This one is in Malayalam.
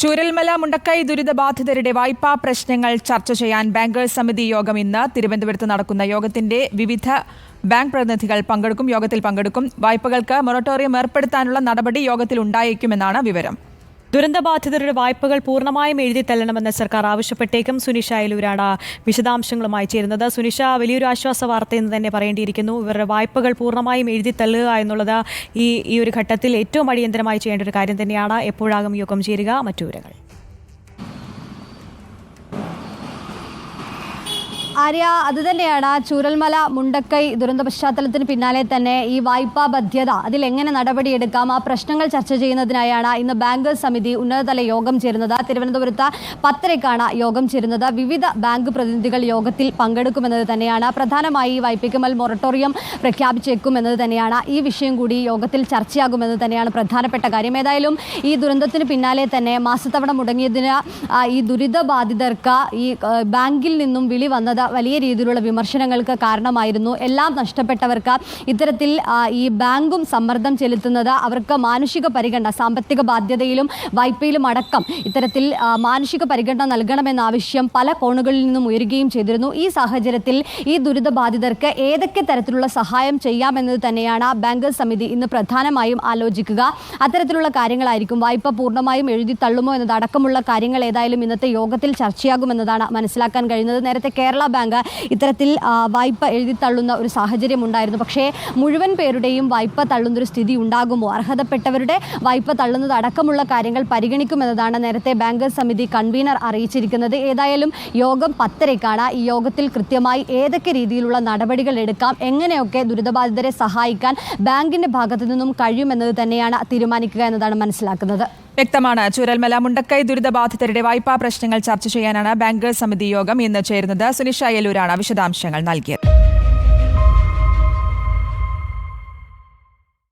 ചൂരൽമല മുണ്ടക്കൈ ദുരിതബാധിതരുടെ വായ്പാ പ്രശ്നങ്ങൾ ചർച്ച ചെയ്യാൻ ബാങ്കേഴ്സ് സമിതി യോഗം ഇന്ന് തിരുവനന്തപുരത്ത് നടക്കുന്ന യോഗത്തിന്റെ വിവിധ ബാങ്ക് പ്രതിനിധികൾ യോഗത്തിൽ പങ്കെടുക്കും. വായ്പകൾക്ക് മൊറട്ടോറിയം ഏർപ്പെടുത്താനുള്ള നടപടി യോഗത്തിൽ ഉണ്ടായേക്കുമെന്നാണ് വിവരം. ദുരന്തബാധിതരുടെ വായ്പകൾ പൂർണ്ണമായും എഴുതിത്തള്ളണമെന്ന് സർക്കാർ ആവശ്യപ്പെട്ടേക്കും. സുനിഷ അയലൂരാണ് വിശദാംശങ്ങളുമായി ചേരുന്നത്. സുനിഷ, വലിയൊരു ആശ്വാസ വാർത്തയെന്ന് തന്നെ പറയേണ്ടിയിരിക്കുന്നു. ഇവരുടെ വായ്പകൾ പൂർണ്ണമായും എഴുതിത്തള്ളുക എന്നുള്ളത് ഈ ഒരു ഘട്ടത്തിൽ ഏറ്റവും അടിയന്തരമായി ചെയ്യേണ്ട ഒരു കാര്യം തന്നെയാണ്. എപ്പോഴാകും യോഗം ചേരുക? മറ്റു വിവരങ്ങൾ. ആര്യ, അതുതന്നെയാണ് ചൂരൽമല മുണ്ടക്കൈ ദുരന്ത പശ്ചാത്തലത്തിന് പിന്നാലെ തന്നെ ഈ വായ്പാ ബദ്ധ്യത അതിലെങ്ങനെ നടപടിയെടുക്കാം, ആ പ്രശ്നങ്ങൾ ചർച്ച ചെയ്യുന്നതിനായാണ് ഇന്ന് ബാങ്കേഴ്സ് സമിതി ഉന്നതതല യോഗം ചേരുന്നത്. തിരുവനന്തപുരത്ത് 10:00-ക്കാണ് യോഗം ചേരുന്നത്. വിവിധ ബാങ്ക് പ്രതിനിധികൾ യോഗത്തിൽ പങ്കെടുക്കുമെന്നത് തന്നെയാണ്. പ്രധാനമായി ഈ വായ്പയ്ക്ക് മേൽ മൊറട്ടോറിയം പ്രഖ്യാപിച്ചേക്കുമെന്നത് തന്നെയാണ്. ഈ വിഷയം കൂടി യോഗത്തിൽ ചർച്ചയാകുമെന്നത് തന്നെയാണ് പ്രധാനപ്പെട്ട കാര്യം. ഏതായാലും ഈ ദുരന്തത്തിന് പിന്നാലെ തന്നെ മാസത്തവണ മുടങ്ങിയതിന് ഈ ദുരിതബാധിതർക്ക് ഈ ബാങ്കിൽ നിന്നും വിളി വന്നത് വലിയ രീതിയിലുള്ള വിമർശനങ്ങൾക്ക് കാരണമായിരുന്നു. എല്ലാം നഷ്ടപ്പെട്ടവർക്ക് ഇത്തരത്തിൽ ഈ ബാങ്കും സമ്മർദ്ദം ചെലുത്തുന്നത് അവർക്ക് മാനുഷിക പരിഗണന, സാമ്പത്തിക ബാധ്യതയിലും വായ്പയിലും അടക്കം ഇത്തരത്തിൽ മാനുഷിക പരിഗണന നൽകണമെന്ന ആവശ്യം പല കോണുകളിൽ നിന്നും ഉയരുകയും ചെയ്തിരുന്നു. ഈ സാഹചര്യത്തിൽ ഈ ദുരിതബാധിതർക്ക് ഏതൊക്കെ തരത്തിലുള്ള സഹായം ചെയ്യാമെന്നത് തന്നെയാണ് ബാങ്കേഴ്സ് സമിതി ഇന്ന് പ്രധാനമായും ആലോചിക്കുക. അത്തരത്തിലുള്ള കാര്യങ്ങളായിരിക്കും. വായ്പ പൂർണ്ണമായും എഴുതി തള്ളുമോ എന്നതടക്കമുള്ള കാര്യങ്ങൾ ഏതായാലും ഇന്നത്തെ യോഗത്തിൽ ചർച്ചയാകുമെന്നതാണ് മനസ്സിലാക്കാൻ കഴിയുന്നത്. നേരത്തെ കേരള ബാങ്ക് ഇത്തരത്തിൽ വായ്പ എഴുതിത്തള്ളുന്ന ഒരു സാഹചര്യം ഉണ്ടായിരുന്നു. പക്ഷേ മുഴുവൻ പേരുടെയും വായ്പ തള്ളുന്നൊരു സ്ഥിതി ഉണ്ടാകുമോ, അർഹതപ്പെട്ടവരുടെ വായ്പ തള്ളുന്നത് അടക്കമുള്ള കാര്യങ്ങൾ പരിഗണിക്കുമെന്നതാണ് നേരത്തെ ബാങ്കേഴ്സ് സമിതി കൺവീനർ അറിയിച്ചിരിക്കുന്നത്. ഏതായാലും യോഗം 10:00-ക്കാണ്. ഈ യോഗത്തിൽ കൃത്യമായി ഏതൊക്കെ രീതിയിലുള്ള നടപടികൾ എടുക്കാം, എങ്ങനെയൊക്കെ ദുരിതബാധിതരെ സഹായിക്കാൻ ബാങ്കിന്റെ ഭാഗത്തു നിന്നും കഴിയുമെന്നത് തന്നെയാണ് തീരുമാനിക്കുക എന്നതാണ് മനസ്സിലാക്കുന്നത്. വ്യക്തമാണ്. ചൂരൽമല മുണ്ടക്കൈ ദുരിതബാധിതരുടെ വായ്പാ പ്രശ്നങ്ങൾ ചർച്ച ചെയ്യാനാണ് ബാങ്കേഴ്സ് സമിതി യോഗം ഇന്ന് ചേരുന്നത്. സുനിഷ അയലൂരാണ് വിശദാംശങ്ങൾ നൽകിയത്.